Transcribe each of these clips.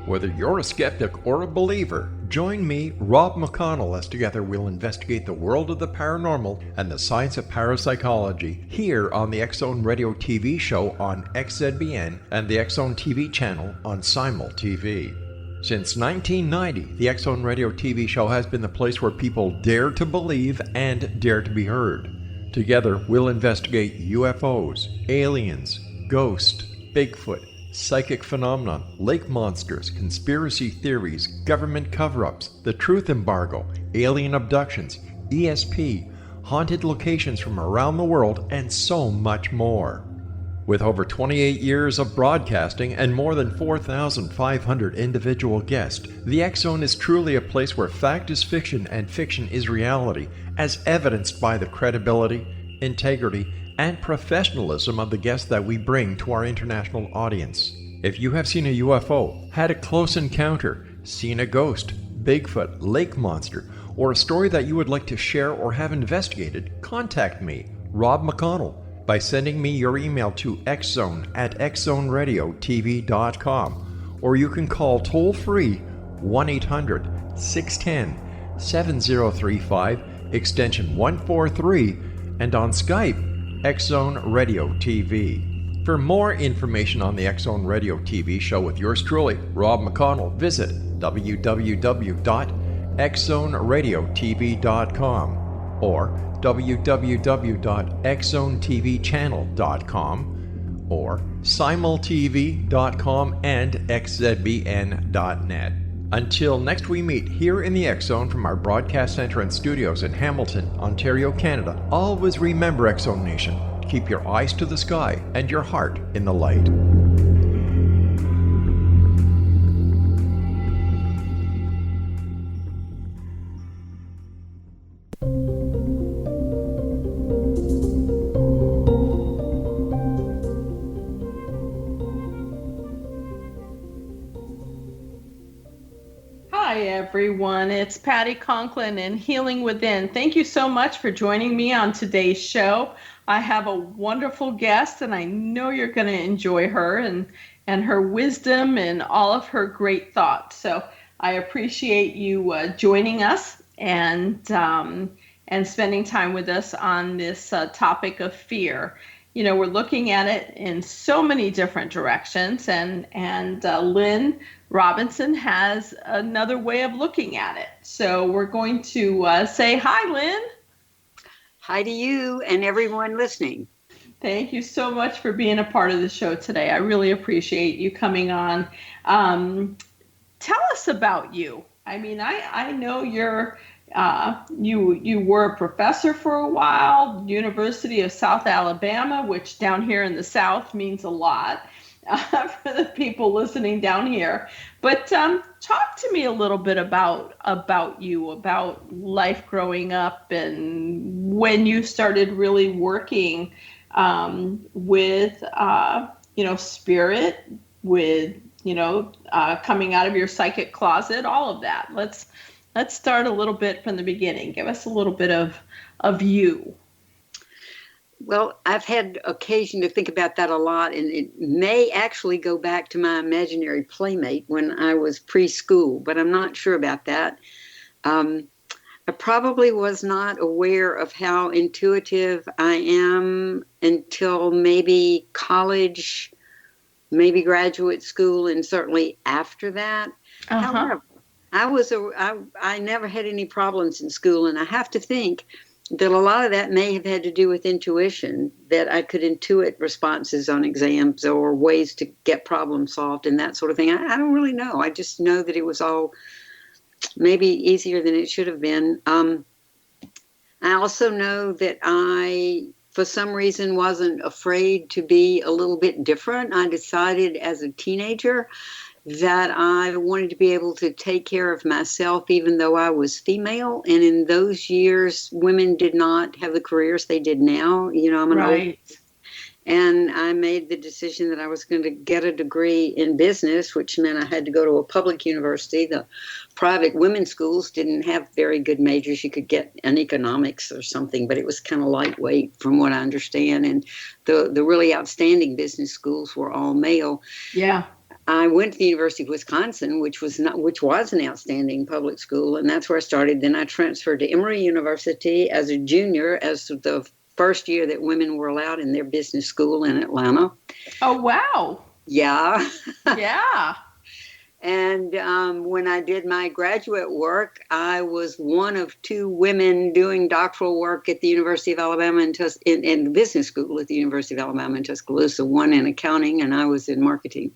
Whether you're a skeptic or a believer, join me, Rob McConnell, as together we'll investigate the world of the paranormal and the science of parapsychology here on the X-Zone Radio TV show on XZBN and the X-Zone TV channel on Simul TV. Since 1990, the X-Zone Radio TV show has been the place where people dare to believe and dare to be heard. Together, we'll investigate UFOs, aliens, ghosts, Bigfoot, psychic phenomenon, lake monsters, conspiracy theories, government cover-ups, the truth embargo, alien abductions, ESP, haunted locations from around the world, and so much more. With over 28 years of broadcasting and more than 4,500 individual guests, the X-Zone is truly a place where fact is fiction and fiction is reality, as evidenced by the credibility, integrity, and professionalism of the guests that we bring to our international audience. If you have seen a UFO, had a close encounter, seen a ghost, Bigfoot, lake monster, or a story that you would like to share or have investigated, contact me, Rob McConnell, by sending me your email to xzone@xzoneradiotv.com, or you can call toll-free 1-800-610-7035, extension 143, and on Skype, X-Zone Radio TV. For more information on the X-Zone Radio TV show with yours truly, Rob McConnell, visit www.xzoneradiotv.com or www.xzonetvchannel.com or simultv.com and xzbn.net. Until next we meet here in the X-Zone from our broadcast center and studios in Hamilton, Ontario, Canada, always remember, X-Zone Nation, keep your eyes to the sky and your heart in the light. Hi everyone, it's Patty Conklin and Healing Within. Thank you so much for joining me on today's show. I have a wonderful guest and I know you're going to enjoy her and her wisdom and all of her great thoughts. So I appreciate you joining us and spending time with us on this topic of fear. You know, we're looking at it in so many different directions, and Lynn Robinson has another way of looking at it. So we're going to say hi, Lynn. Hi to you and everyone listening. Thank you so much for being a part of the show today. I really appreciate you coming on. Tell us about you. I mean, I know you're you were a professor for a while, University of South Alabama, which down here in the South means a lot for the people listening down here. But talk to me a little bit about you, about life growing up and when you started really working with spirit, with coming out of your psychic closet, all of that. Let's start a little bit from the beginning. Give us a little bit of you. Well, I've had occasion to think about that a lot, and it may actually go back to my imaginary playmate when I was preschool, but I'm not sure about that. I probably was not aware of how intuitive I am until maybe college, maybe graduate school, and certainly after that. However, I never had any problems in school, and I have to think that a lot of that may have had to do with intuition, that I could intuit responses on exams or ways to get problems solved and that sort of thing. I don't really know. I just know that it was all maybe easier than it should have been. I also know that I, for some reason, wasn't afraid to be a little bit different. I decided as a teenager that I wanted to be able to take care of myself, even though I was female. And in those years, women did not have the careers they did now. You know, I'm an old, and I made the decision that I was going to get a degree in business, which meant I had to go to a public university. The private women's schools didn't have very good majors. You could get an economics or something, but it was kind of lightweight from what I understand. And the really outstanding business schools were all male. Yeah. I went to the University of Wisconsin, which was an outstanding public school, and that's where I started. Then I transferred to Emory University as a junior, as the first year that women were allowed in their business school in Atlanta. Oh, wow. Yeah. Yeah. And when I did my graduate work, I was one of two women doing doctoral work at the University of Alabama in the business school at the University of Alabama in Tuscaloosa, one in accounting, and I was in marketing.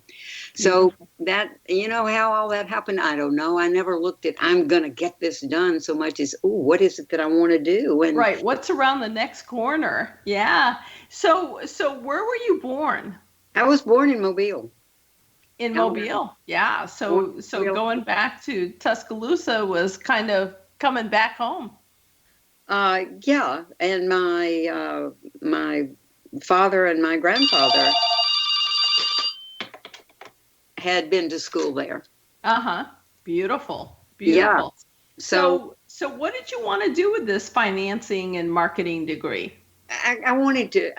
So that, how all that happened, I don't know. I never looked at, I'm going to get this done so much as, what is it that I want to do? And right. What's around the next corner? Yeah. So where were you born? I was born in Mobile. In Mobile. Yeah. So going back to Tuscaloosa was kind of coming back home. Yeah. And my father and my grandfather had been to school there. Beautiful. Yeah. So what did you want to do with this financing and marketing degree? I wanted to,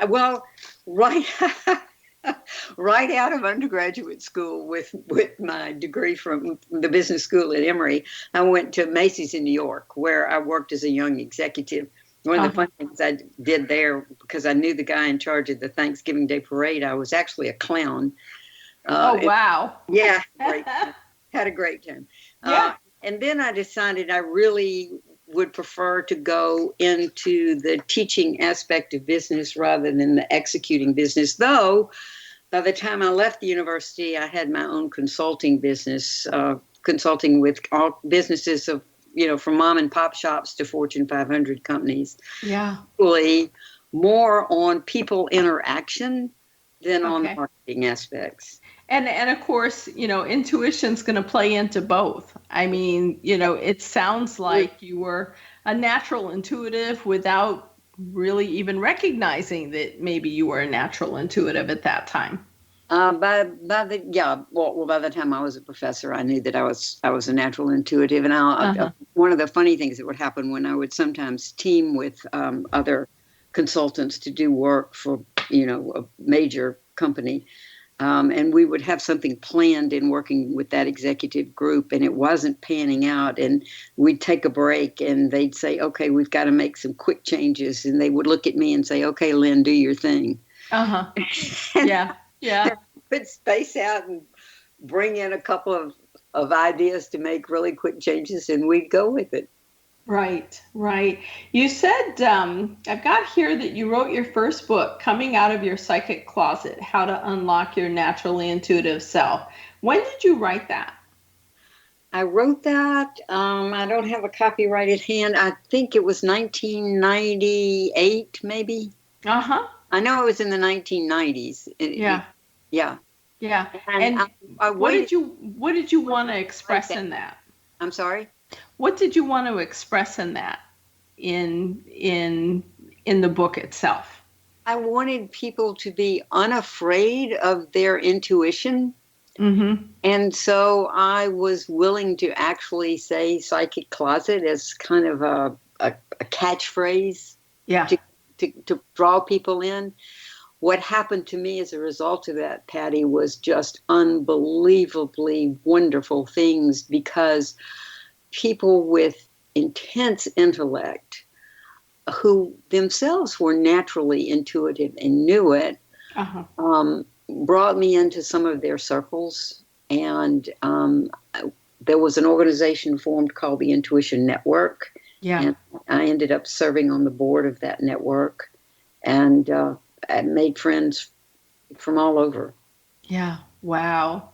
right out of undergraduate school with my degree from the business school at Emory, I went to Macy's in New York, where I worked as a young executive. One of the fun things I did there, because I knew the guy in charge of the Thanksgiving Day parade, I was actually a clown. Wow. Yeah, had a great time. Yeah. And then I decided I really would prefer to go into the teaching aspect of business rather than the executing business. Though, by the time I left the university, I had my own consulting business, consulting with all businesses of, from mom and pop shops to Fortune 500 companies. Yeah. Really more on people interaction than on the marketing aspects. And of course, intuition's going to play into both. I mean, it sounds like you were a natural intuitive without really even recognizing that maybe you were a natural intuitive at that time. By the time I was a professor, I knew that I was a natural intuitive. And one of the funny things that would happen when I would sometimes team with other consultants to do work for, a major company. And we would have something planned in working with that executive group, and it wasn't panning out. And we'd take a break, and they'd say, "Okay, we've got to make some quick changes." And they would look at me and say, "Okay, Lynn, do your thing." Yeah. Put space out and bring in a couple of ideas to make really quick changes, and we'd go with it. Right. You said, I've got here that you wrote your first book, Coming Out of Your Psychic Closet, How to Unlock Your Naturally Intuitive Self. When did you write that? I wrote that, I don't have a copyright at hand. I think it was 1998, maybe. I know it was in the 1990s. Yeah. And what did you want to express in that? I'm sorry? What did you want to express in that, in the book itself? I wanted people to be unafraid of their intuition. And so I was willing to actually say psychic closet as kind of a catchphrase to draw people in. What happened to me as a result of that, Patty, was just unbelievably wonderful things, because people with intense intellect who themselves were naturally intuitive and knew it brought me into some of their circles. And there was an organization formed called the Intuition Network. And I ended up serving on the board of that network, and I made friends from all over. Yeah. Wow.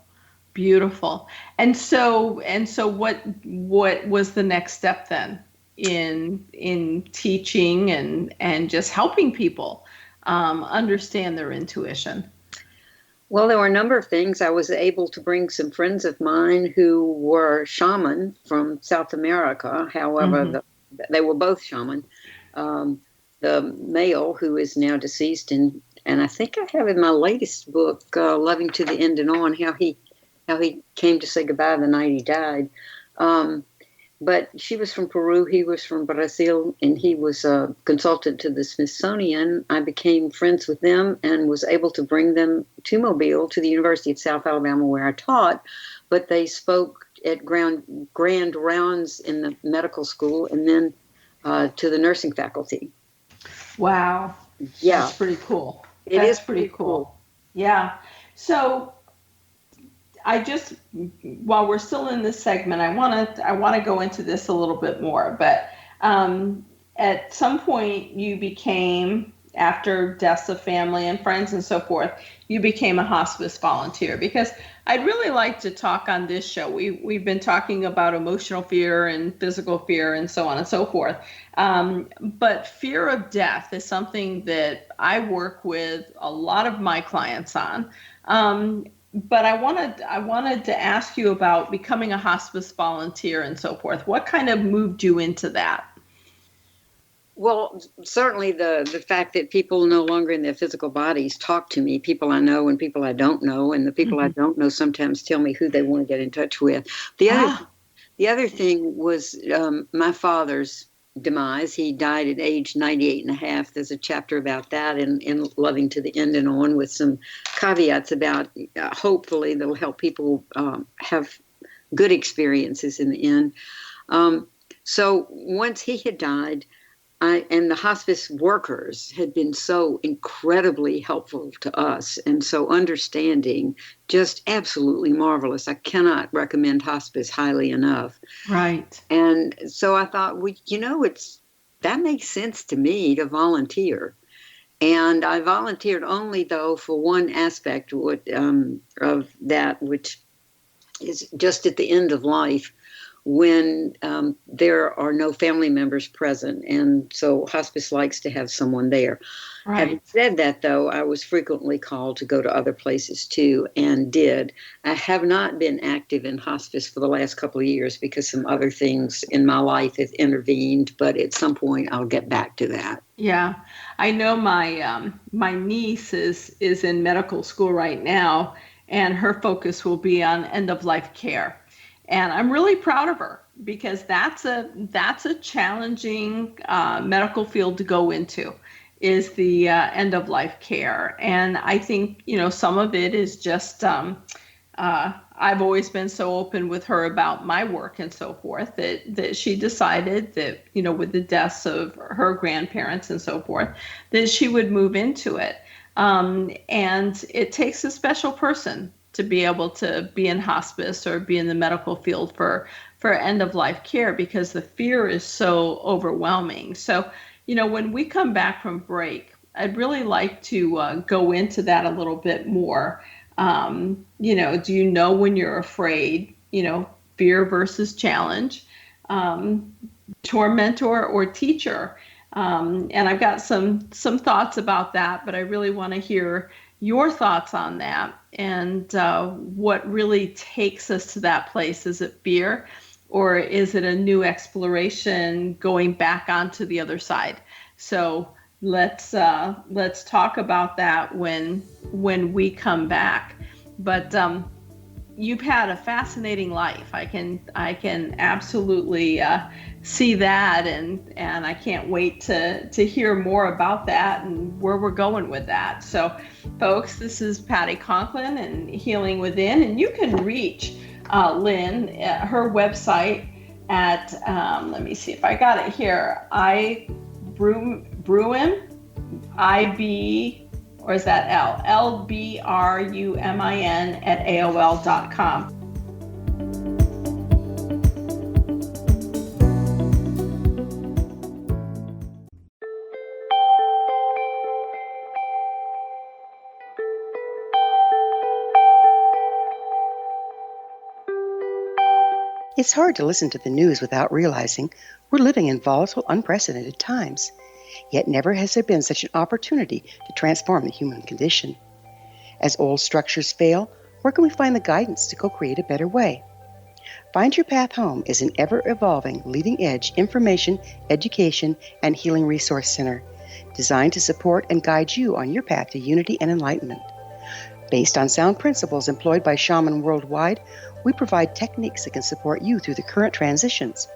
Beautiful. And so what was the next step then in teaching and just helping people understand their intuition? Well, there were a number of things. I was able to bring some friends of mine who were shaman from South America. However, they were both shaman. The male, who is now deceased, and I think I have in my latest book, Loving to the End and On, how he came to say goodbye the night he died. But she was from Peru, he was from Brazil, and he was a consultant to the Smithsonian. I became friends with them and was able to bring them to Mobile, to the University of South Alabama, where I taught. But they spoke at grand rounds in the medical school and then to the nursing faculty. Wow. Yeah. That's pretty cool. It is pretty cool. Yeah. So while we're still in this segment, I want to go into this a little bit more, but at some point you became, after deaths of family and friends and so forth, you became a hospice volunteer, because I'd really like to talk on this show. We've been talking about emotional fear and physical fear and so on and so forth. But fear of death is something that I work with a lot of my clients on. But I wanted to ask you about becoming a hospice volunteer and so forth. What kind of moved you into that? Well, certainly the fact that people no longer in their physical bodies talk to me, people I know and people I don't know, and the people I don't know sometimes tell me who they want to get in touch with. The other thing was my father's demise. He died at age 98 and a half. There's a chapter about that in Loving to the End and On, with some caveats about hopefully that'll help people have good experiences in the end. So once he had died, and the hospice workers had been so incredibly helpful to us and so understanding, just absolutely marvelous. I cannot recommend hospice highly enough. Right. And so I thought, that makes sense to me to volunteer. And I volunteered only, though, for one aspect of that, which is just at the end of life, when there are no family members present. And so hospice likes to have someone there. Right. Having said that, though, I was frequently called to go to other places too, and did. I have not been active in hospice for the last couple of years because some other things in my life have intervened, but at some point I'll get back to that. Yeah, I know my niece is in medical school right now, and her focus will be on end-of-life care. And I'm really proud of her, because that's a challenging medical field to go into, is the end-of-life care. And I think, some of it is just, I've always been so open with her about my work and so forth, that she decided that, with the deaths of her grandparents and so forth, that she would move into it. And it takes a special person to be able to be in hospice or be in the medical field for end-of-life care, because the fear is so overwhelming. So, when we come back from break, I'd really like to go into that a little bit more. Do you know when you're afraid, fear versus challenge, tormentor or teacher? And I've got some thoughts about that, but I really want to hear your thoughts on that, and what really takes us to that place. Is it fear, or is it a new exploration going back onto the other side? So let's talk about that when we come back. But you've had a fascinating life. I can absolutely see that, and I can't wait to hear more about that and where we're going with that. So, folks, this is Patty Conklin and Healing Within, and you can reach Lynn at her website at let me see if I got it here. Or is that LBRUMIN@AOL.com. It's hard to listen to the news without realizing we're living in volatile, unprecedented times. Yet never has there been such an opportunity to transform the human condition. As old structures fail, where can we find the guidance to co-create a better way? Find Your Path Home is an ever-evolving, leading-edge information, education, and healing resource center designed to support and guide you on your path to unity and enlightenment. Based on sound principles employed by shaman worldwide, we provide techniques that can support you through the current transitions,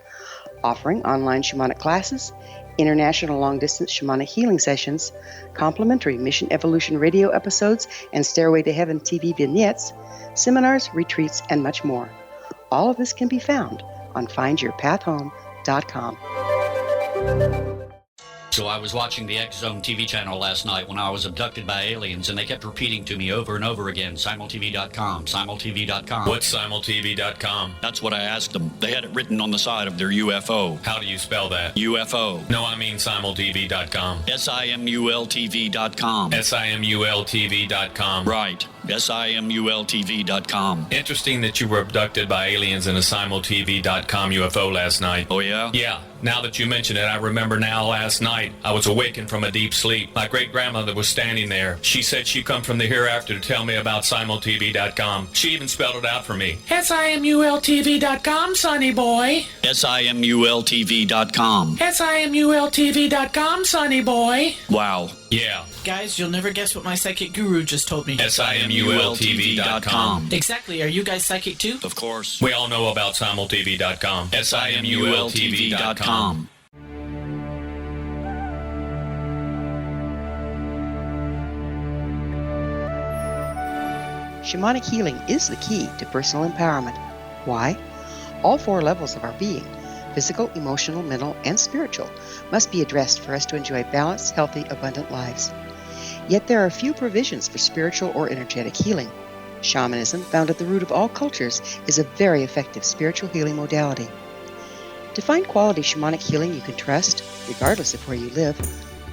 offering online shamanic classes, international long-distance shamanic healing sessions, complimentary Mission Evolution radio episodes and Stairway to Heaven TV vignettes, seminars, retreats, and much more. All of this can be found on findyourpathhome.com. So I was watching the X Zone TV channel last night when I was abducted by aliens, and they kept repeating to me over and over again, simultv.com, simultv.com. What's simultv.com? That's what I asked them. They had it written on the side of their UFO. How do you spell that? UFO. No, I mean simultv.com. simultv.com. simultv.com. Right. simultv.com. Interesting that you were abducted by aliens in a simultv.com UFO last night. Oh, yeah? Yeah. Now that you mention it, I remember now last night I was awakened from a deep sleep. My great-grandmother was standing there. She said she'd come from the hereafter to tell me about simultv.com. She even spelled it out for me. simultv.com, sonny boy. simultv.com. simultv.com, sonny boy. Wow. Yeah. Guys, you'll never guess what my psychic guru just told me. simultv.com. Exactly. Are you guys psychic too? Of course. We all know about simultv.com. simultv.com. Shamanic healing is the key to personal empowerment. Why? All 4 levels of our being, physical, emotional, mental, and spiritual, must be addressed for us to enjoy balanced, healthy, abundant lives. Yet there are few provisions for spiritual or energetic healing. Shamanism, found at the root of all cultures, is a very effective spiritual healing modality. To find quality shamanic healing you can trust, regardless of where you live,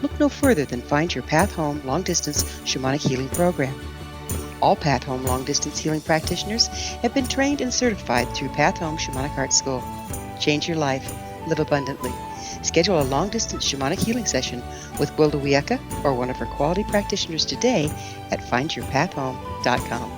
look no further than Find Your Path Home Long-Distance Shamanic Healing Program. All Path Home Long-Distance Healing practitioners have been trained and certified through Path Home Shamanic Art School. Change your life. Live abundantly. Schedule a long-distance shamanic healing session with Gwilda Wiyaka or one of her quality practitioners today at findyourpathhome.com.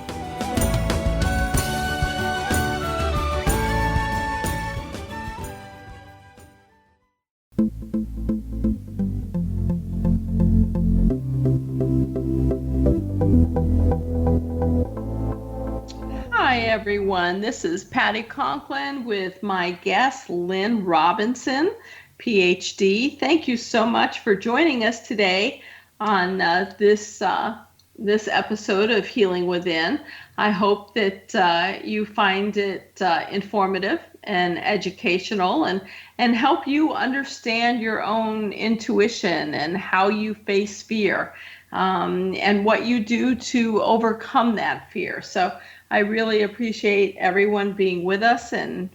Hi, everyone. This is Patty Conklin with my guest, Lynn Robinson, PhD. Thank you so much for joining us today on this episode of Healing Within. I hope that you find it informative and educational and help you understand your own intuition and how you face fear and what you do to overcome that fear. So I really appreciate everyone being with us and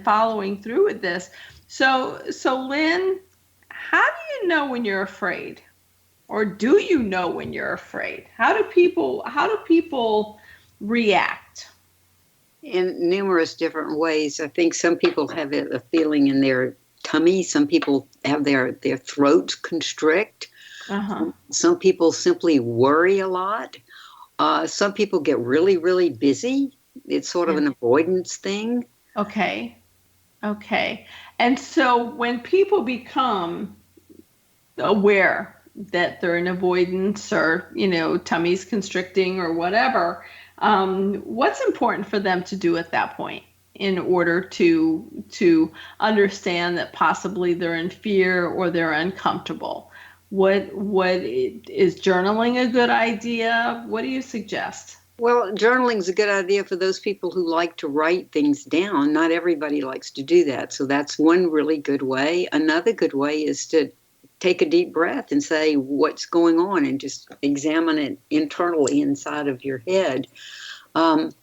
following through with this. So Lynn, how do you know when you're afraid? Or do you know when you're afraid? How do people react? In numerous different ways. I think some people have a feeling in their tummy. Some people have their throats constrict. Uh-huh. Some people simply worry a lot. Some people get really, really busy. It's sort of an avoidance thing. Okay. And so when people become aware that they're in avoidance or, tummy's constricting or whatever, what's important for them to do at that point in order to understand that possibly they're in fear or they're uncomfortable? What is journaling a good idea? What do you suggest? Well, journaling is a good idea for those people who like to write things down. Not everybody likes to do that. So that's one really good way. Another good way is to take a deep breath and say what's going on and just examine it internally inside of your head. And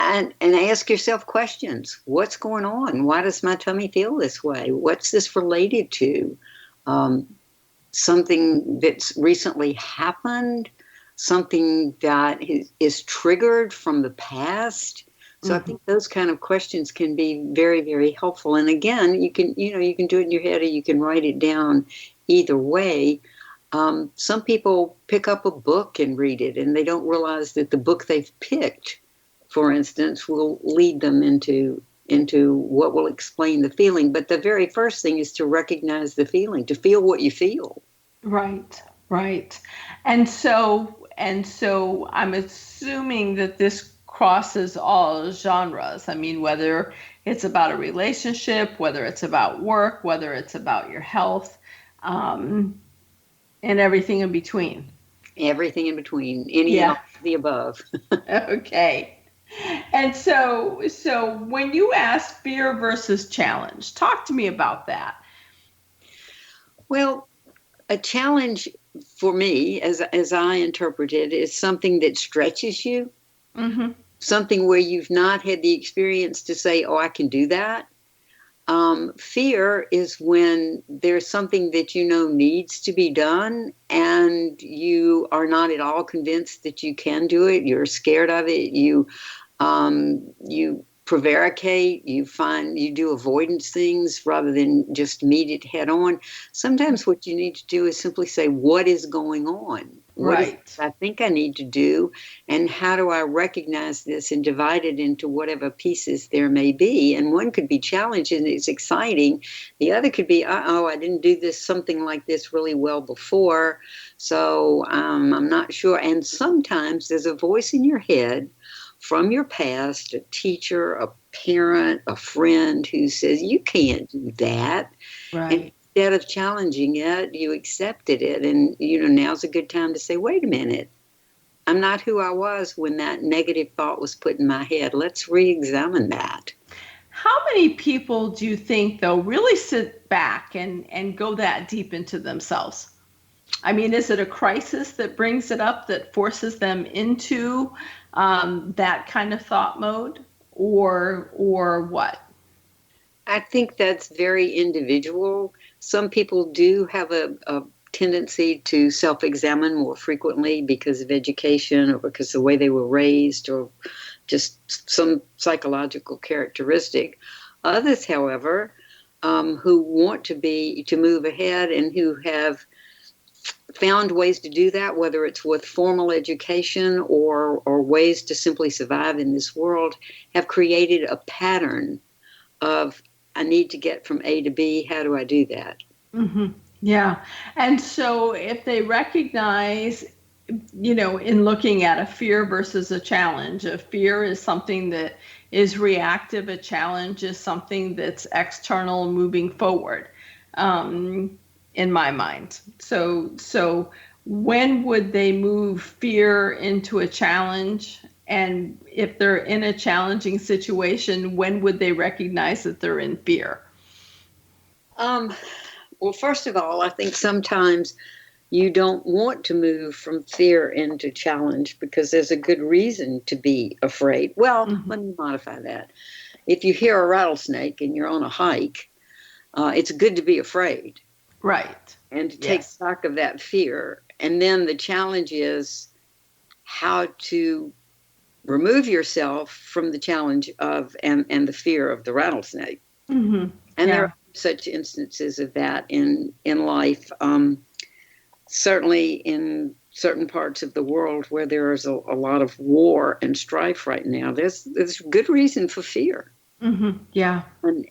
ask yourself questions. What's going on? Why does my tummy feel this way? What's this related to? Something that's recently happened, something that is triggered from the past. So I think those kind of questions can be very, very helpful. And again, you can do it in your head or you can write it down. Either way, some people pick up a book and read it, and they don't realize that the book they've picked, for instance, will lead them into what will explain the feeling. But the very first thing is to recognize the feeling, to feel what you feel. Right. And so I'm assuming that this crosses all genres. I mean, whether it's about a relationship, whether it's about work, whether it's about your health, and everything in between. Everything in between, any and all of the above. Okay. And so when you ask fear versus challenge, talk to me about that. Well, a challenge for me, as I interpret it, is something that stretches you, Mm-hmm. something where you've not had the experience to say, oh, I can do that. Fear is when there's something that you know needs to be done and you are not at all convinced that you can do it. You're scared of it. You prevaricate. You do avoidance things rather than just meet it head on. Sometimes what you need to do is simply say, what is going on? What is it I think I need to do? And how do I recognize this and divide it into whatever pieces there may be? And one could be challenging and it's exciting. The other could be, I didn't do something like this really well before. So I'm not sure. And sometimes there's a voice in your head from your past, a teacher, a parent, a friend who says, you can't do that. Right. And instead of challenging it, you accepted it. And, now's a good time to say, wait a minute. I'm not who I was when that negative thought was put in my head. Let's re-examine that. How many people do you think, though, really sit back and go that deep into themselves? I mean, is it a crisis that brings it up, that forces them into that kind of thought mode, or what? I think that's very individual. Some people do have a tendency to self-examine more frequently because of education or because of the way they were raised or just some psychological characteristic. Others, however, who want to move ahead and who have found ways to do that, whether it's with formal education or ways to simply survive in this world, have created a pattern of, I need to get from A to B. How do I do that? Mm-hmm. Yeah. And so if they recognize, in looking at a fear versus a challenge, a fear is something that is reactive. A challenge is something that's external, moving forward, in my mind. So when would they move fear into a challenge? And if they're in a challenging situation, when would they recognize that they're in fear? Well, first of all, I think sometimes you don't want to move from fear into challenge because there's a good reason to be afraid. Well, Let me modify that. If you hear a rattlesnake and you're on a hike, it's good to be afraid. Right. And to take stock of that fear. And then the challenge is how to remove yourself from the challenge of and the fear of the rattlesnake. Mm-hmm. And there are such instances of that in life. Certainly in certain parts of the world where there is a lot of war and strife right now, there's good reason for fear. Mm-hmm. Yeah.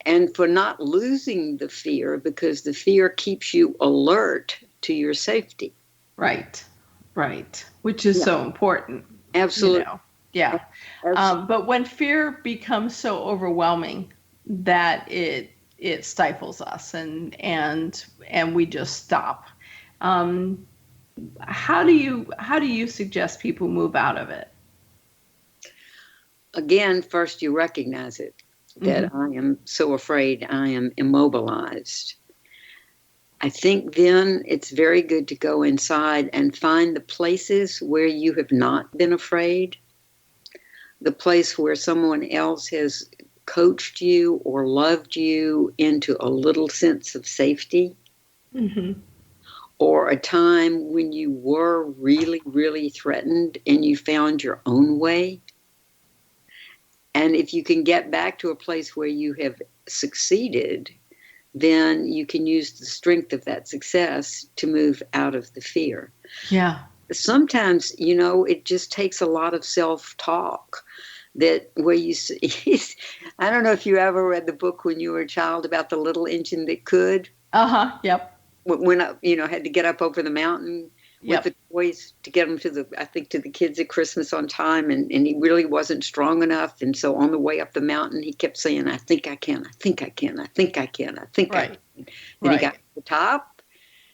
And for not losing the fear, because the fear keeps you alert to your safety. Right. Which is so important. Absolutely. Yeah. But when fear becomes so overwhelming that it stifles us and we just stop. How do you suggest people move out of it? Again, first you recognize it, that I am so afraid, I am immobilized. I think then it's very good to go inside and find the places where you have not been afraid, the place where someone else has coached you or loved you into a little sense of safety, or a time when you were really, really threatened and you found your own way. And if you can get back to a place where you have succeeded, then you can use the strength of that success to move out of the fear. Yeah. Sometimes, it just takes a lot of self-talk. That where you, I don't know if you ever read the book when you were a child about the little engine that could. Yep. When I, had to get up over the mountain. with the toys to get them to the kids at Christmas on time. And he really wasn't strong enough. And so on the way up the mountain, he kept saying, I think I can, I think I can, I think I can, I think I can. And he got to the top,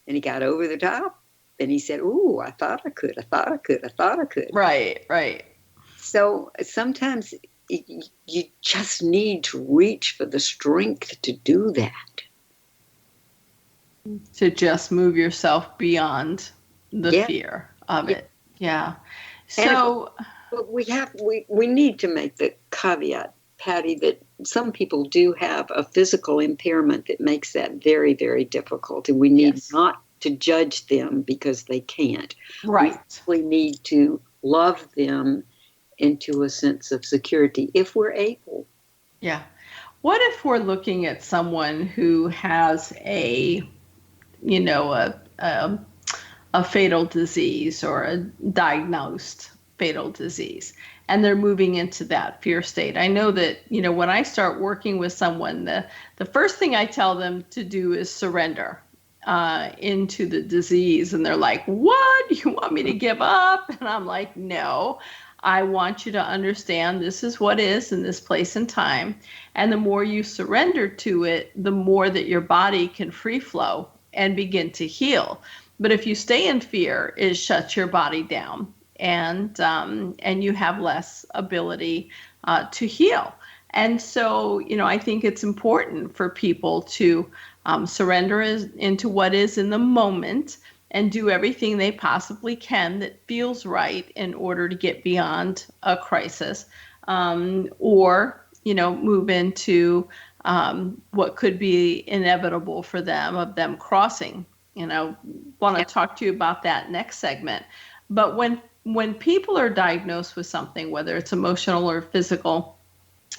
and he got over the top, and he said, ooh, I thought I could, I thought I could, I thought I could. Right. So sometimes you just need to reach for the strength to do that. To just move yourself beyond the fear of it. Yeah. So but we need to make the caveat, Patty, that some people do have a physical impairment that makes that very, very difficult. And we need not to judge them because they can't. Right. We need to love them into a sense of security if we're able. Yeah. What if we're looking at someone who has a fatal disease or a diagnosed fatal disease, and they're moving into that fear state? I know that, when I start working with someone, the first thing I tell them to do is surrender into the disease. And they're like, what? You want me to give up? And I'm like, no, I want you to understand this is what is in this place and time. And the more you surrender to it, the more that your body can free flow and begin to heal. But if you stay in fear, it shuts your body down, and you have less ability to heal. And so, I think it's important for people to surrender into what is in the moment and do everything they possibly can that feels right in order to get beyond a crisis, or move into what could be inevitable for them, of them crossing. Want to talk to you about that next segment. But when people are diagnosed with something, whether it's emotional or physical,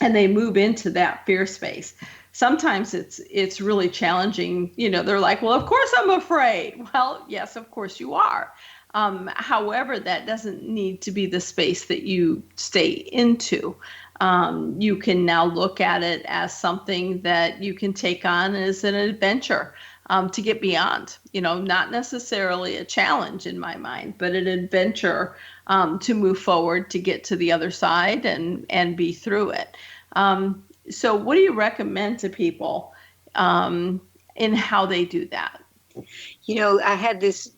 and they move into that fear space, sometimes it's really challenging. They're like, well, of course I'm afraid. Well, yes, of course you are. However, that doesn't need to be the space that you stay into. You can now look at it as something that you can take on as an adventure to get beyond, not necessarily a challenge in my mind, but an adventure to move forward, to get to the other side and be through it. So what do you recommend to people in how they do that? I had this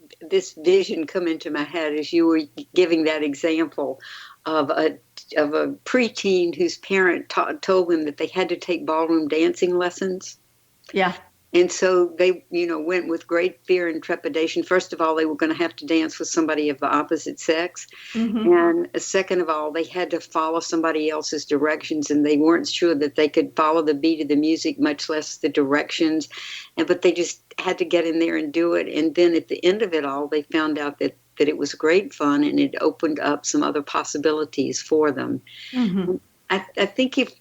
vision come into my head as you were giving that example of a preteen whose parent told them that they had to take ballroom dancing lessons. Yeah. And so they, went with great fear and trepidation. First of all, they were going to have to dance with somebody of the opposite sex. Mm-hmm. And second of all, they had to follow somebody else's directions, and they weren't sure that they could follow the beat of the music, much less the directions. But they just had to get in there and do it. And then at the end of it all, they found out that it was great fun, and it opened up some other possibilities for them. Mm-hmm. I think if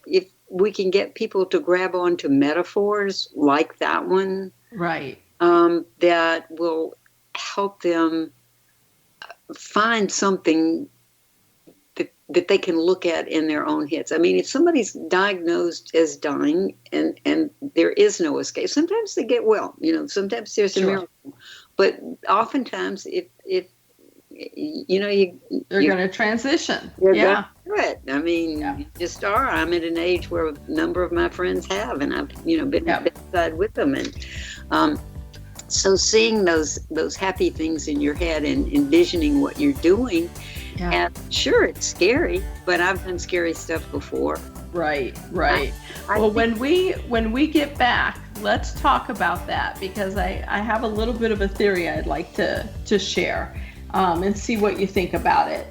we can get people to grab onto metaphors like that one, right, that will help them find something that they can look at in their own heads. I mean, if somebody's diagnosed as dying and there is no escape, sometimes they get well. Sometimes there's a miracle, but oftentimes if they're going to transition. Yeah. I mean, you just are. I'm at an age where a number of my friends have, and I've, been at the bedside with them. And so seeing those happy things in your head and envisioning what you're doing, and sure, it's scary, but I've done scary stuff before. Right. Well, when we get back, let's talk about that, because I have a little bit of a theory I'd like to share. And see what you think about it.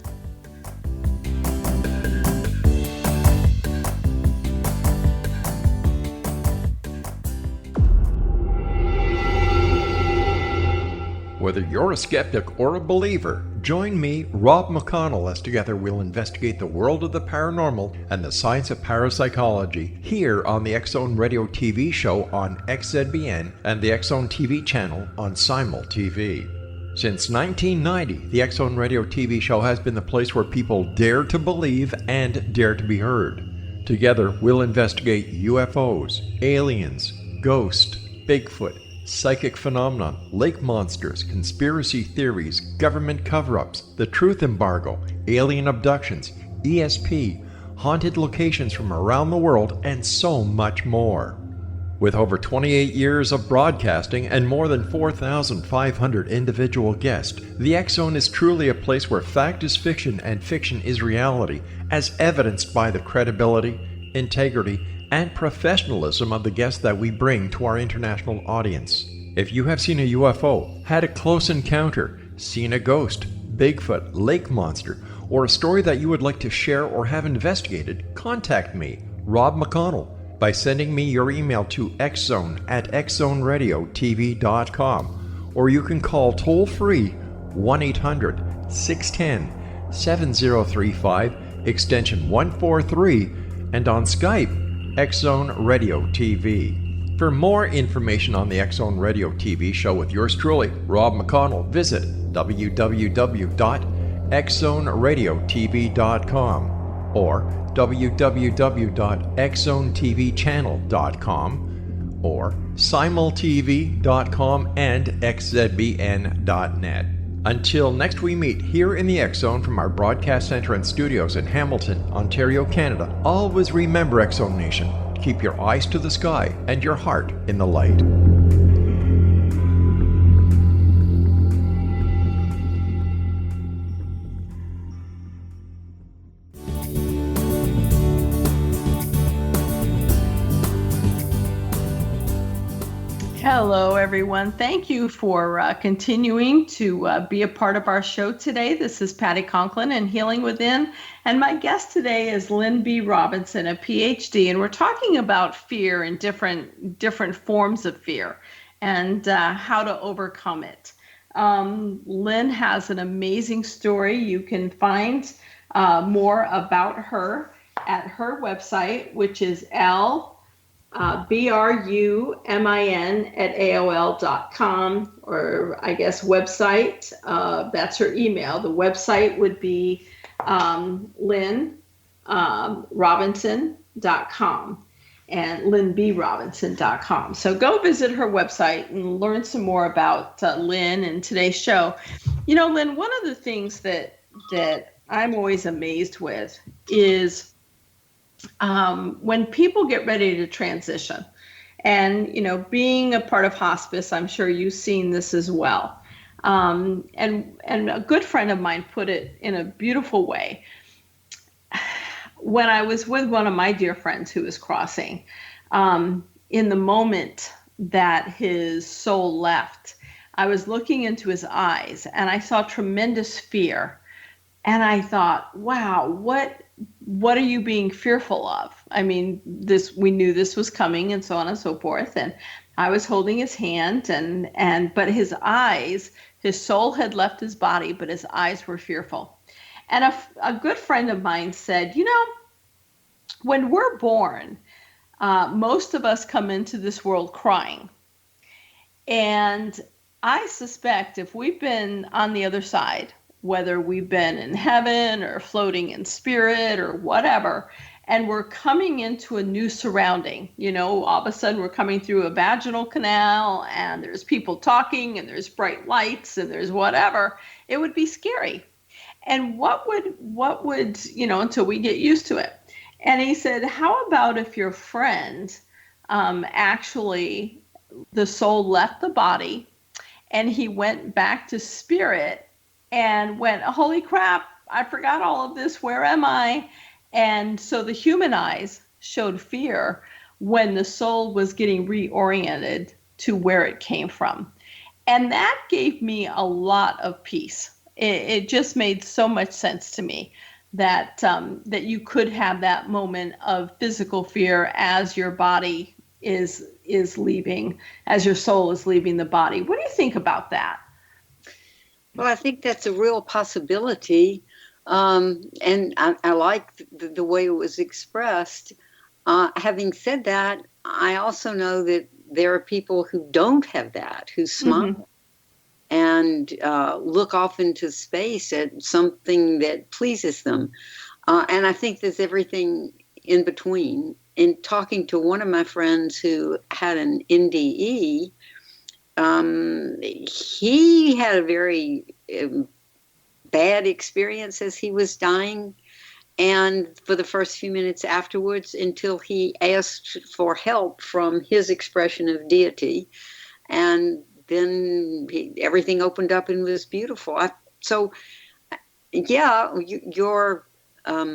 Whether you're a skeptic or a believer, join me, Rob McConnell, as together we'll investigate the world of the paranormal and the science of parapsychology here on the X-Zone Radio TV show on XZBN and the X-Zone TV channel on Simul TV. Since 1990, the X-Zone Radio TV show has been the place where people dare to believe and dare to be heard. Together, we'll investigate UFOs, aliens, ghosts, Bigfoot, psychic phenomenon, lake monsters, conspiracy theories, government cover-ups, the truth embargo, alien abductions, ESP, haunted locations from around the world, and so much more. With over 28 years of broadcasting and more than 4,500 individual guests, the X Zone is truly a place where fact is fiction and fiction is reality, as evidenced by the credibility, integrity, and professionalism of the guests that we bring to our international audience. If you have seen a UFO, had a close encounter, seen a ghost, Bigfoot, lake monster, or a story that you would like to share or have investigated, contact me, Rob McConnell, by sending me your email to xzone@xzoneradiotv.com, or you can call toll-free 1-800-610-7035, extension 143, and on Skype, X Zone Radio TV. For more information on the X Zone Radio TV show with yours truly, Rob McConnell, visit www.xzoneradiotv.com or www.xzonetvchannel.com or simultv.com and xzbn.net. Until next we meet here in the X Zone from our broadcast center and studios in Hamilton, Ontario, Canada, always remember, X Zone Nation, keep your eyes to the sky and your heart in the light. Hello, everyone. Thank you for continuing to be a part of our show today. This is Patty Conklin and Healing Within, and my guest today is Lynn B. Robinson, a PhD, and we're talking about fear and different forms of fear and how to overcome it. Lynn has an amazing story. You can find more about her at her website, which is brumin@aol.com, or I guess website. That's her email. The website would be lynnrobinson.com and lynnbrobinson.com. So go visit her website and learn some more about Lynn and today's show. You know, Lynn, one of the things that I'm always amazed with is when people get ready to transition, and, you know, being a part of hospice, I'm sure you've seen this as well. And a good friend of mine put it in a beautiful way. When I was with one of my dear friends who was crossing, in the moment that his soul left, I was looking into his eyes and I saw tremendous fear. And I thought, wow, what are you being fearful of? I mean, we knew this was coming and so on and so forth. And I was holding his hand but his eyes, his soul had left his body, but his eyes were fearful. And a good friend of mine said, you know, when we're born, most of us come into this world crying. And I suspect if we've been on the other side, whether we've been in heaven or floating in spirit or whatever, and we're coming into a new surrounding, you know, all of a sudden we're coming through a vaginal canal and there's people talking and there's bright lights and there's whatever, it would be scary. And what would, you know, until we get used to it. And he said, how about if your friend, actually the soul left the body and he went back to spirit and went, holy crap, I forgot all of this. Where am I? And so the human eyes showed fear when the soul was getting reoriented to where it came from. And that gave me a lot of peace. It just made so much sense to me that you could have that moment of physical fear as your body is leaving, as your soul is leaving the body. What do you think about that? Well, I think that's a real possibility. And I like the way it was expressed. Having said that, I also know that there are people who don't have that, who smile and look off into space at something that pleases them. And I think there's everything in between. In talking to one of my friends who had an NDE, He had a very bad experience as he was dying. And for the first few minutes afterwards, until he asked for help from his expression of deity. And then everything opened up and was beautiful. Your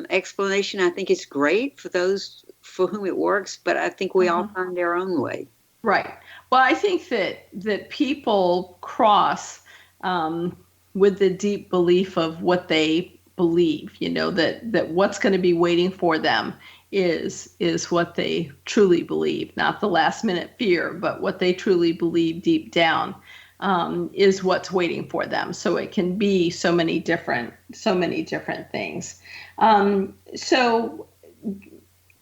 explanation, I think, is great for those for whom it works, but I think we all find our own way. Right. Well, I think that people cross with the deep belief of what they believe, that what's going to be waiting for them is what they truly believe, not the last minute fear, but what they truly believe deep down is what's waiting for them. So it can be so many different things. So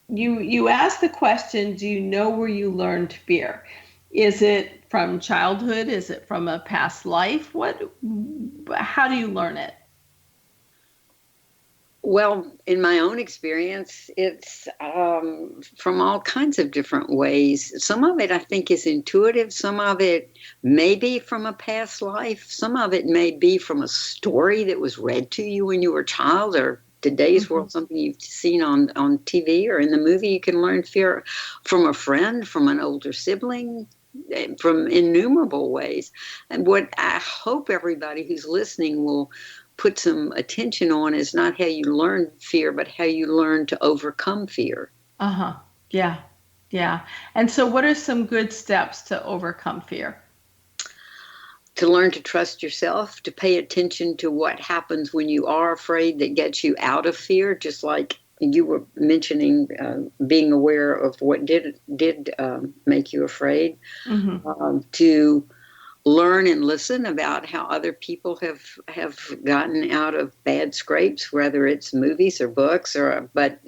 you asked the question, do you know where you learned fear? Is it from childhood? Is it from a past life? How do you learn it? Well, in my own experience, it's from all kinds of different ways. Some of it, I think, is intuitive. Some of it may be from a past life. Some of it may be from a story that was read to you when you were a child, or today's world, something you've seen on TV or in the movie. You can learn fear from a friend, from an older sibling, from innumerable ways. And what I hope everybody who's listening will put some attention on is not how you learn fear, but how you learn to overcome fear. Yeah. And so what are some good steps to overcome fear? To learn to trust yourself, to pay attention to what happens when you are afraid that gets you out of fear, just like you were mentioning, being aware of what did make you afraid, to learn and listen about how other people have gotten out of bad scrapes, whether it's movies or books, but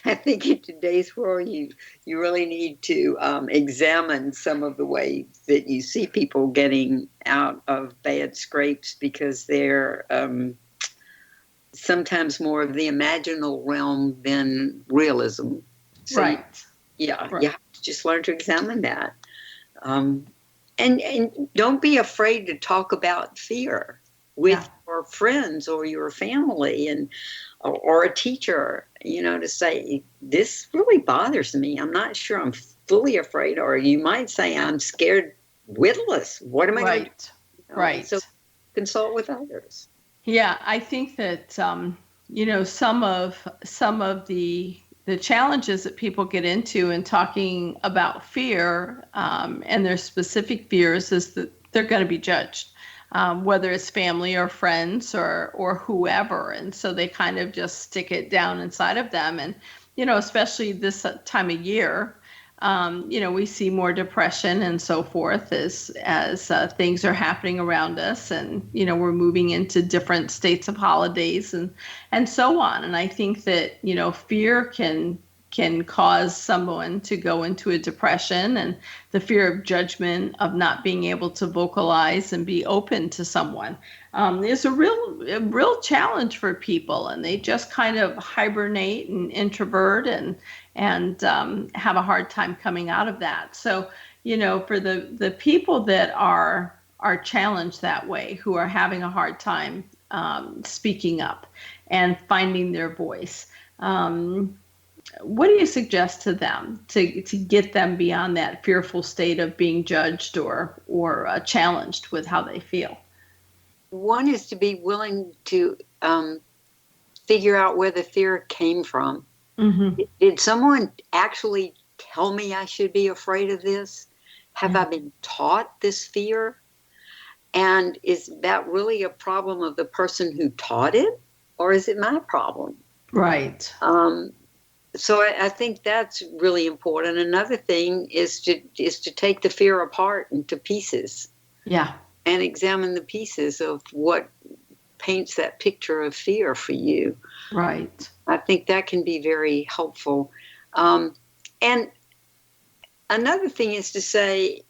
I think in today's world, you really need to examine some of the ways that you see people getting out of bad scrapes, because they're sometimes more of the imaginal realm than realism. So right. You have to just learn to examine that. And don't be afraid to talk about fear with your friends or your family or a teacher, to say, this really bothers me. I'm not sure I'm fully afraid. Or you might say, I'm scared witless. What am I going to do? Right. So consult with others. Yeah, I think that, some of the challenges that people get into in talking about fear and their specific fears is that they're going to be judged, whether it's family or friends or whoever. And so they kind of just stick it down inside of them. And, especially this time of year, we see more depression and so forth as things are happening around us, and we're moving into different states of holidays and so on. And I think that fear can cause someone to go into a depression, and the fear of judgment, of not being able to vocalize and be open to someone is a real challenge for people, and they just kind of hibernate and introvert and have a hard time coming out of that. So, for the people that are challenged that way, who are having a hard time speaking up and finding their voice, what do you suggest to them to get them beyond that fearful state of being judged or challenged with how they feel? One is to be willing to figure out where the fear came from. Mm-hmm. Did someone actually tell me I should be afraid of this? Have I been taught this fear? And is that really a problem of the person who taught it, or is it my problem? Right. So I think that's really important. Another thing is to take the fear apart into pieces. Yeah. And examine the pieces of what paints that picture of fear for you. Right. I think that can be very helpful. And another thing is to say,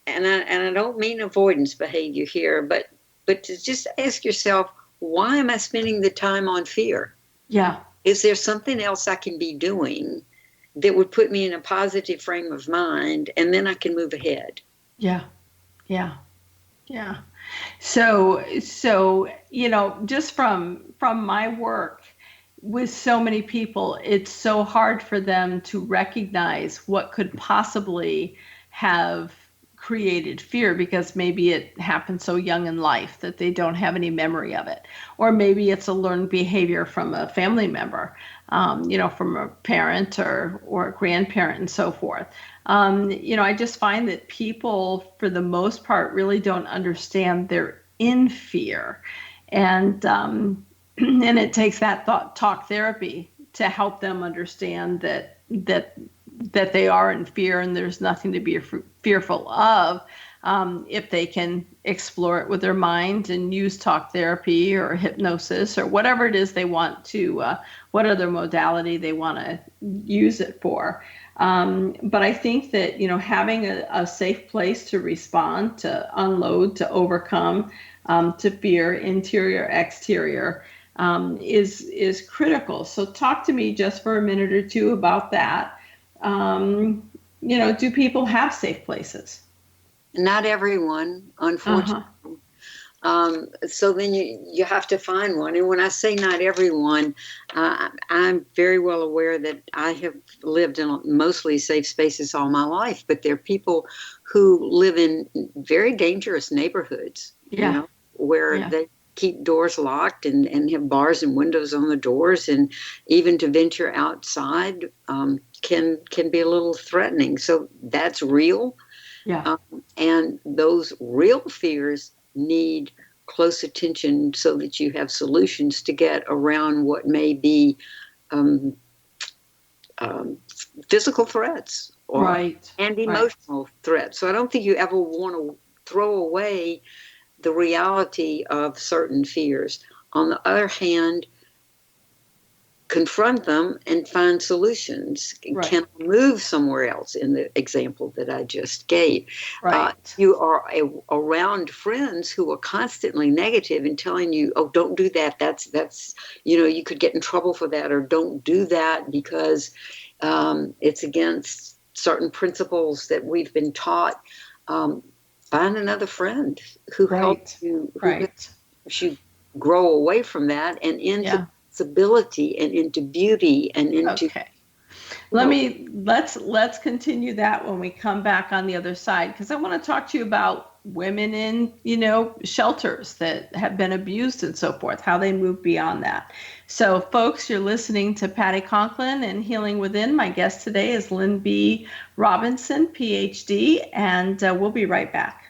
and I don't mean avoidance behavior here, but to just ask yourself, why am I spending the time on fear? Yeah. Is there something else I can be doing that would put me in a positive frame of mind, and then I can move ahead? Yeah. Yeah. Yeah. So, just from my work with so many people, it's so hard for them to recognize what could possibly have created fear, because maybe it happened so young in life that they don't have any memory of it, or maybe it's a learned behavior from a family member, from a parent or a grandparent and so forth. I just find that people, for the most part, really don't understand they're in fear, and and it takes that talk therapy to help them understand that they are in fear and there's nothing to be fearful of, if they can explore it with their mind and use talk therapy or hypnosis or whatever it is they want to, what other modality they want to use it for. But I think that, having a safe place to respond, to unload, to overcome, to fear, interior, exterior, is critical. So talk to me just for a minute or two about that. Do people have safe places? Not everyone, unfortunately. So then you have to find one. And when I say not everyone, I'm very well aware that I have lived in mostly safe spaces all my life, but there are people who live in very dangerous neighborhoods, where they keep doors locked and have bars and windows on the doors, and even to venture outside can be a little threatening. So that's real. Yeah. And those real fears need close attention so that you have solutions to get around what may be physical threats and emotional threats. So I don't think you ever want to throw away the reality of certain fears. On the other hand, confront them and find solutions. Right. Can I move somewhere else in the example that I just gave? Right. You are around friends who are constantly negative and telling you, oh, don't do that. That's you could get in trouble for that, or don't do that because it's against certain principles that we've been taught. Find another friend who helps you, helps you grow away from that and into ability and into beauty and into. Okay. Let's continue that when we come back on the other side, because I want to talk to you about women in shelters that have been abused and so forth, how they move beyond that. So folks, you're listening to Patty Conklin and Healing Within. My guest today is Lynn B. Robinson, PhD, and we'll be right back.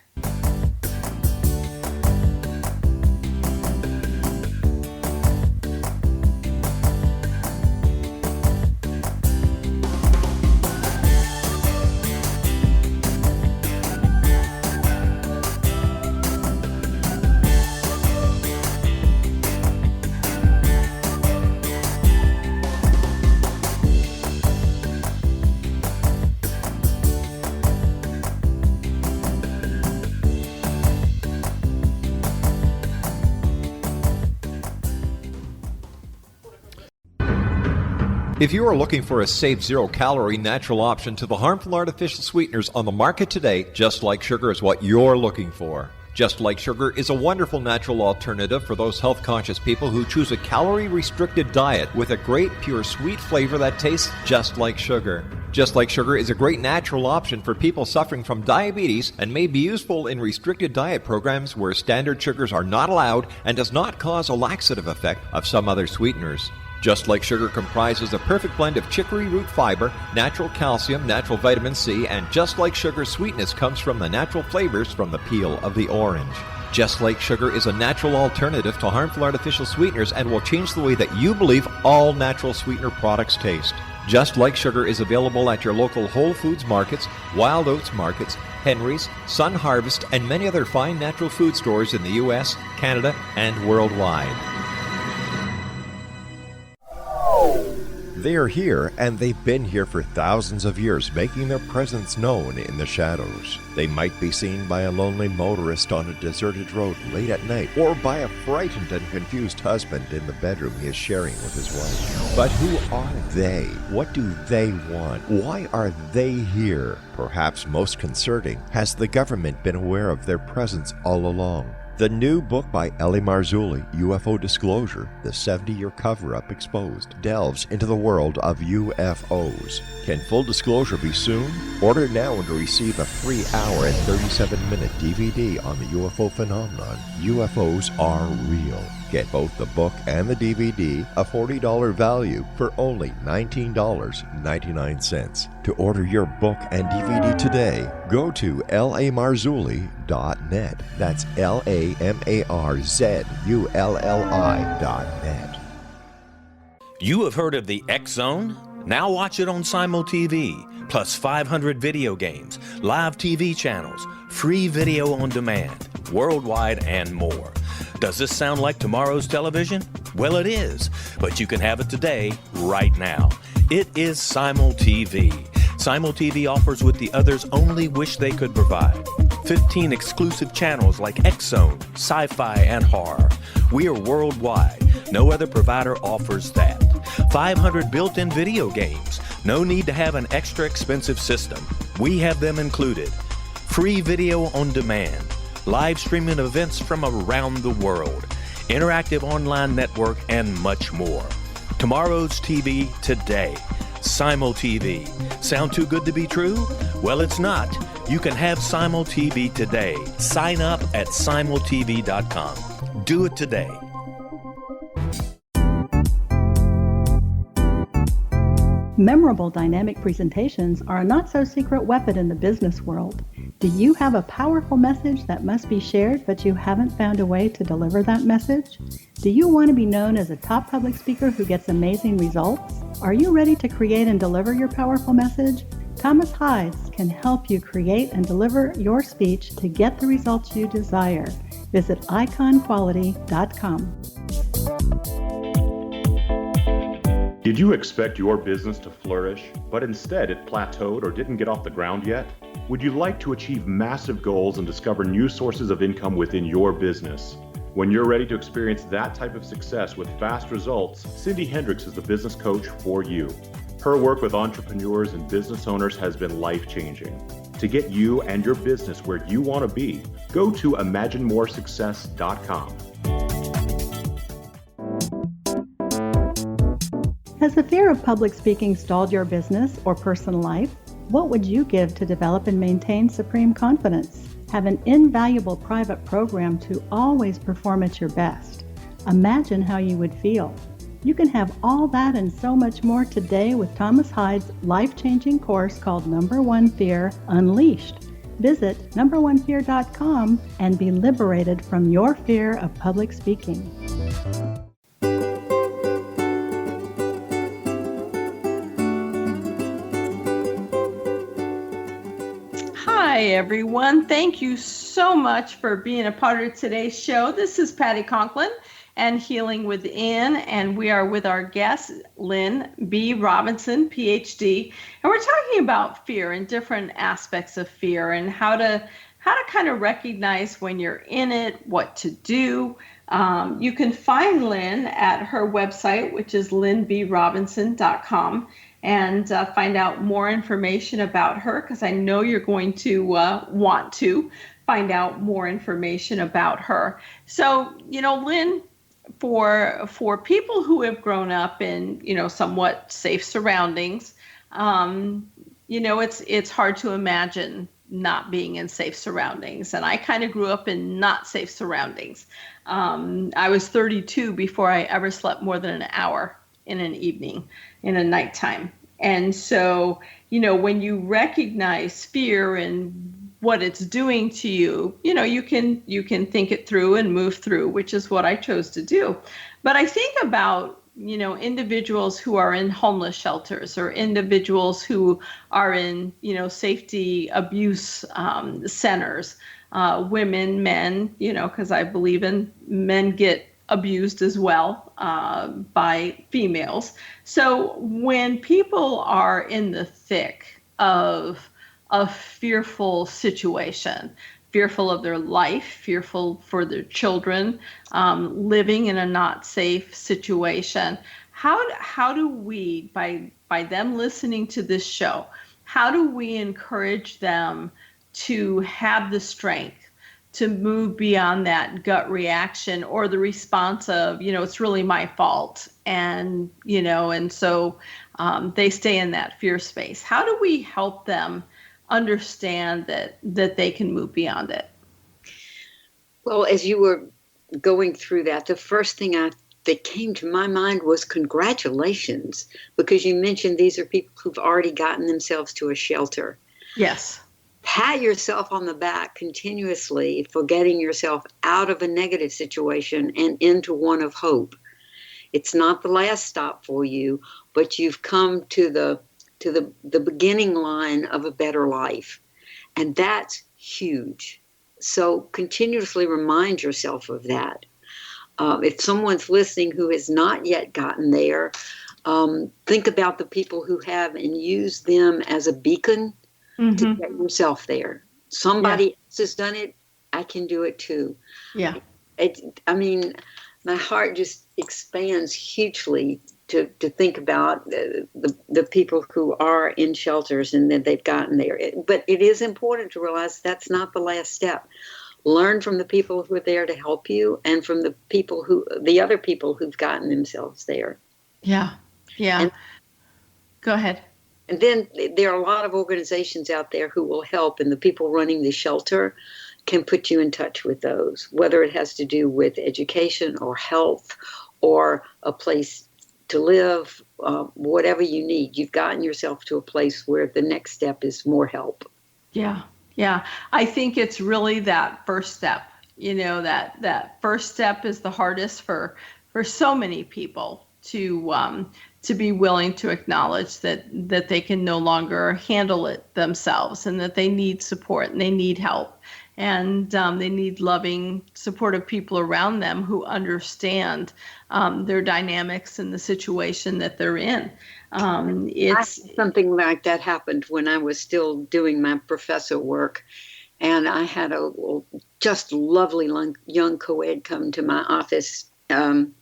If you are looking for a safe, zero-calorie natural option to the harmful artificial sweeteners on the market today, Just Like Sugar is what you're looking for. Just Like Sugar is a wonderful natural alternative for those health-conscious people who choose a calorie-restricted diet with a great, pure, sweet flavor that tastes just like sugar. Just Like Sugar is a great natural option for people suffering from diabetes and may be useful in restricted diet programs where standard sugars are not allowed and does not cause a laxative effect of some other sweeteners. Just Like Sugar comprises a perfect blend of chicory root fiber, natural calcium, natural vitamin C, and Just Like Sugar's sweetness comes from the natural flavors from the peel of the orange. Just Like Sugar is a natural alternative to harmful artificial sweeteners and will change the way that you believe all natural sweetener products taste. Just Like Sugar is available at your local Whole Foods markets, Wild Oats markets, Henry's, Sun Harvest, and many other fine natural food stores in the U.S., Canada, and worldwide. They are here, and they've been here for thousands of years, making their presence known in the shadows. They might be seen by a lonely motorist on a deserted road late at night, or by a frightened and confused husband in the bedroom he is sharing with his wife. But who are they? What do they want? Why are they here? Perhaps most concerning, has the government been aware of their presence all along? The new book by Ellie Marzulli, UFO Disclosure, the 70-year cover-up exposed, delves into the world of UFOs. Can full disclosure be soon? Order now and receive a free hour and 37-minute DVD on the UFO phenomenon. UFOs are real. Get both the book and the DVD, a $40 value, for only $19.99. To order your book and DVD today, go to lamarzulli.net. That's LAMARZULLI.net. You have heard of the X Zone? Now watch it on Simul TV, plus 500 video games, live TV channels, free video on demand, worldwide, and more. Does this sound like tomorrow's television? Well, it is, but you can have it today, right now. It is Simul TV. Simul TV offers what the others only wish they could provide. 15 exclusive channels like X-Zone, Sci-Fi, and Horror. We are worldwide. No other provider offers that. 500 built-in video games. No need to have an extra expensive system. We have them included. Free video on demand. Live streaming events from around the world. Interactive online network, and much more. Tomorrow's TV today. Simul TV. Sound too good to be true? Well, it's not. You can have Simul TV today. Sign up at simultv.com. Do it today. Memorable dynamic presentations are a not-so-secret weapon in the business world. Do you have a powerful message that must be shared, but you haven't found a way to deliver that message? Do you want to be known as a top public speaker who gets amazing results? Are you ready to create and deliver your powerful message? Thomas Hides can help you create and deliver your speech to get the results you desire. Visit iconquality.com. Did you expect your business to flourish, but instead it plateaued or didn't get off the ground yet? Would you like to achieve massive goals and discover new sources of income within your business? When you're ready to experience that type of success with fast results, Cindy Hendricks is the business coach for you. Her work with entrepreneurs and business owners has been life-changing. To get you and your business where you want to be, go to imaginemoresuccess.com. Has the fear of public speaking stalled your business or personal life? What would you give to develop and maintain supreme confidence? Have an invaluable private program to always perform at your best. Imagine how you would feel. You can have all that and so much more today with Thomas Hides' life-changing course called Number One Fear Unleashed. Visit numberonefear.com and be liberated from your fear of public speaking. Hi, everyone. Thank you so much for being a part of today's show. This is Patty Conklin and Healing Within, and we are with our guest, Lynn B. Robinson, PhD, and we're talking about fear and different aspects of fear and how to kind of recognize when you're in it, what to do. You can find Lynn at her website, which is lynnbrobinson.com. and find out more information about her, because I know you're going to want to find out more information about her. So, Lynn, for people who have grown up in, somewhat safe surroundings, it's hard to imagine not being in safe surroundings. And I kind of grew up in not safe surroundings. I was 32 before I ever slept more than an hour in an evening, in a nighttime. And so, when you recognize fear and what it's doing to you, you can think it through and move through, which is what I chose to do. But I think about, individuals who are in homeless shelters or individuals who are in, safety abuse centers, women, men, because I believe in men get abused as well. by females. So when people are in the thick of a fearful situation, fearful of their life, fearful for their children, living in a not safe situation, how do we, by them listening to this show, how do we encourage them to have the strength to move beyond that gut reaction or the response of, it's really my fault, and so they stay in that fear space? How do we help them understand that they can move beyond it? Well, as you were going through that, the first thing that came to my mind was congratulations, because you mentioned these are people who've already gotten themselves to a shelter. Yes. Pat yourself on the back continuously for getting yourself out of a negative situation and into one of hope. It's not the last stop for you, but you've come to the beginning line of a better life. And that's huge. So continuously remind yourself of that. If someone's listening who has not yet gotten there, think about the people who have and use them as a beacon to get yourself there. Somebody else has done it. I can do it too. Yeah. My heart just expands hugely to think about the people who are in shelters and that they've gotten there. But it is important to realize that's not the last step. Learn from the people who are there to help you, and from the other people who've gotten themselves there. Yeah. Yeah. Go ahead. And then there are a lot of organizations out there who will help, and the people running the shelter can put you in touch with those, whether it has to do with education or health or a place to live, whatever you need. You've gotten yourself to a place where the next step is more help. Yeah. Yeah. I think it's really that first step, that first step is the hardest for so many people to be willing to acknowledge that they can no longer handle it themselves, and that they need support and they need help, and they need loving, supportive people around them who understand their dynamics and the situation that they're in. Something like that happened when I was still doing my professor work, and I had a just lovely young co-ed come to my office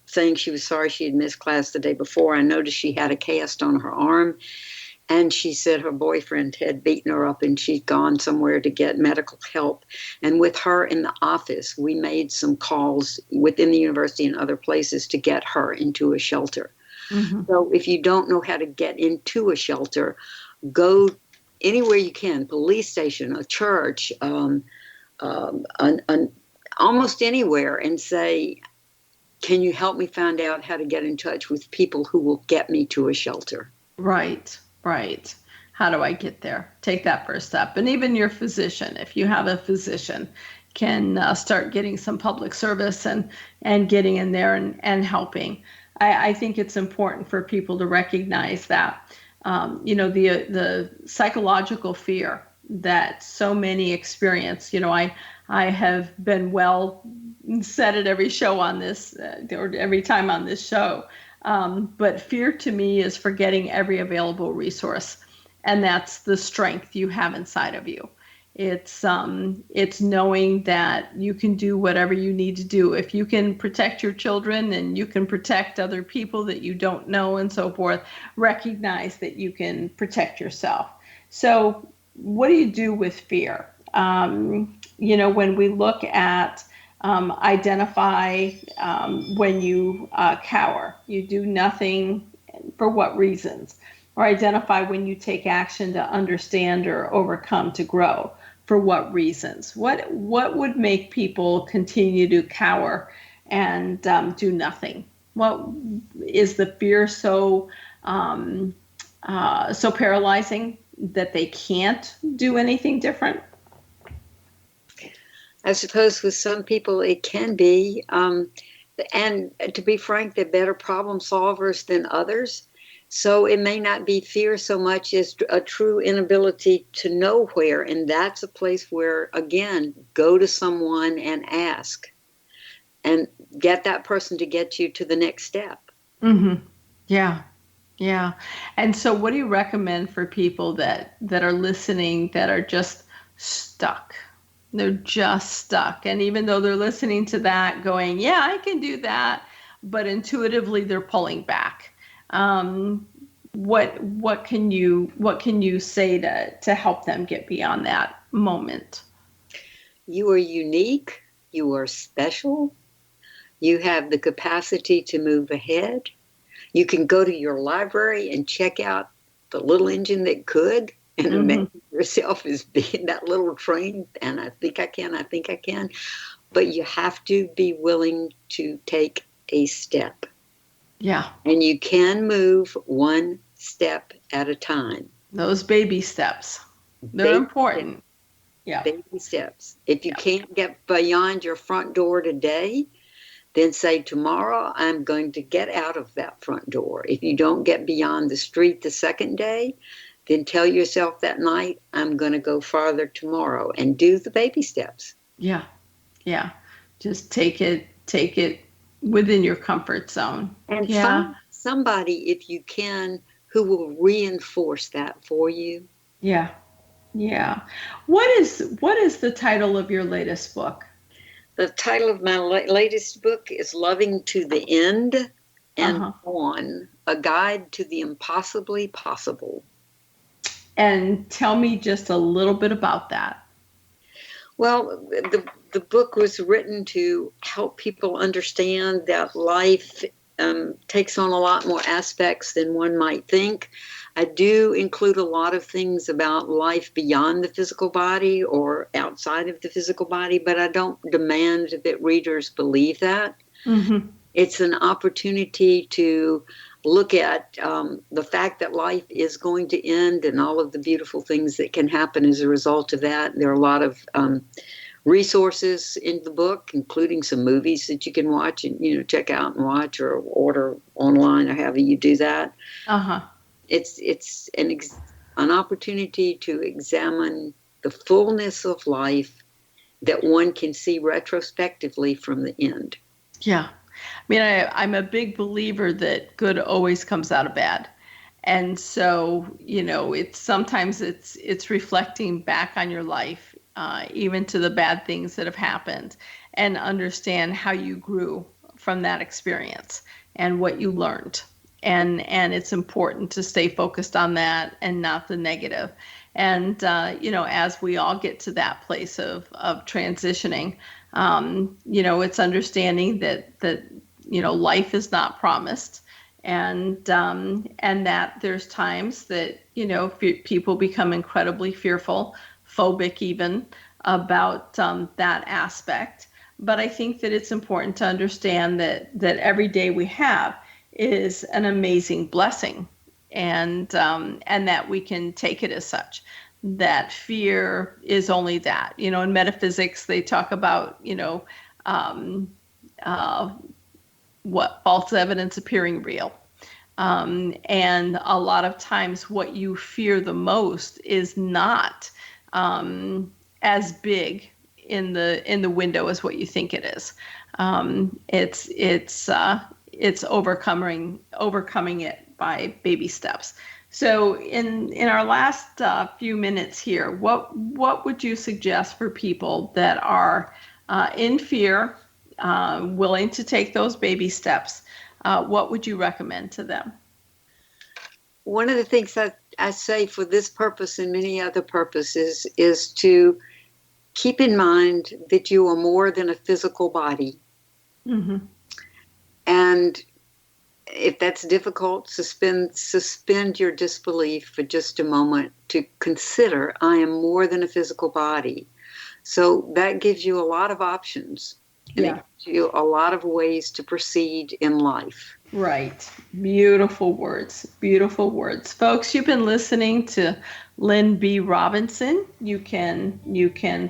saying she was sorry she had missed class the day before. I noticed she had a cast on her arm, and she said her boyfriend had beaten her up and she'd gone somewhere to get medical help. And with her in the office, we made some calls within the university and other places to get her into a shelter. Mm-hmm. So if you don't know how to get into a shelter, go anywhere you can, police station, a church, almost anywhere, and say, can you help me find out how to get in touch with people who will get me to a shelter? Right. How do I get there? Take that first step. And even your physician, if you have a physician, can start getting some public service and getting in there and helping. I think it's important for people to recognize that, the psychological fear that so many experience. I have been said at every show on this, or every time on this show. But fear to me is forgetting every available resource. And that's the strength you have inside of you. It's knowing that you can do whatever you need to do. If you can protect your children and you can protect other people that you don't know and so forth, recognize that you can protect yourself. So what do you do with fear? When we look at identify when you cower, you do nothing, for what reasons? Or identify when you take action to understand or overcome to grow, for what reasons? What would make people continue to cower and do nothing? What is the fear so paralyzing that they can't do anything different? I suppose with some people it can be. And to be frank, they're better problem solvers than others. So it may not be fear so much as a true inability to know where. And that's a place where, again, go to someone and ask. And get that person to get you to the next step. Mm-hmm. Yeah. Yeah. And so what do you recommend for people that are listening that are just stuck? They're just stuck. And even though they're listening to that going, yeah, I can do that, but intuitively they're pulling back. What can you say to help them get beyond that moment? You are unique. You are special. You have the capacity to move ahead. You can go to your library and check out the little engine that could, and imagine yourself as being that little train. And I think I can. But you have to be willing to take a step. Yeah. And you can move one step at a time. Those baby steps. They're important. Yeah. Baby steps. If you can't get beyond your front door today, then say, tomorrow I'm going to get out of that front door. If you don't get beyond the street the second day, then tell yourself that night, I'm going to go farther tomorrow, and do the baby steps. Yeah. Yeah. Just take it within your comfort zone. And find somebody, if you can, who will reinforce that for you. Yeah. Yeah. What is the title of your latest book? The title of my latest book is Loving to the End and On, A Guide to the Impossibly Possible. And tell me just a little bit about that. Well, the book was written to help people understand that life takes on a lot more aspects than one might think. I do include a lot of things about life beyond the physical body or outside of the physical body, but I don't demand that readers believe that. Mm-hmm. It's an opportunity to look at the fact that life is going to end and all of the beautiful things that can happen as a result of that. There are a lot of resources in the book, including some movies that you can watch and check out and watch, or order online, or however you do that. It's an opportunity to examine the fullness of life that one can see retrospectively from the end. Yeah. I mean, I'm a big believer that good always comes out of bad. And so, sometimes it's reflecting back on your life, even to the bad things that have happened, and understand how you grew from that experience and what you learned. And it's important to stay focused on that and not the negative. And, as we all get to that place of transitioning, it's understanding that life is not promised, and that there's times that, people become incredibly fearful, phobic even, about that aspect. But I think that it's important to understand that every day we have is an amazing blessing, and that we can take it as such. That fear is only that. In metaphysics, they talk about, what false evidence appearing real. And a lot of times what you fear the most is not as big in the window as what you think it is. It's overcoming it by baby steps. So in our last few minutes here, what would you suggest for people that are in fear, willing to take those baby steps? What would you recommend to them? One of the things that I say for this purpose and many other purposes is to keep in mind that you are more than a physical body. Mm-hmm. And if that's difficult, suspend your disbelief for just a moment to consider, I am more than a physical body. So that gives you a lot of options. And it gives you a lot of ways to proceed in life. Right. Beautiful words. Beautiful words. Folks, you've been listening to Lynn B. Robinson. You can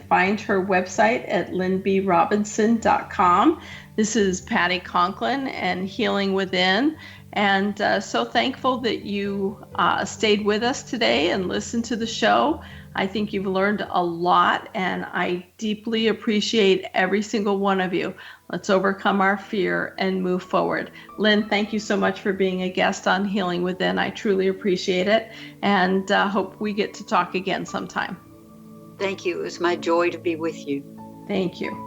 find her website at lynnbrobinson.com. This is Patty Conklin and Healing Within. And so thankful that you stayed with us today and listened to the show. I think you've learned a lot, and I deeply appreciate every single one of you. Let's overcome our fear and move forward. Lynn, thank you so much for being a guest on Healing Within. I truly appreciate it, and hope we get to talk again sometime. Thank you. It was my joy to be with you. Thank you.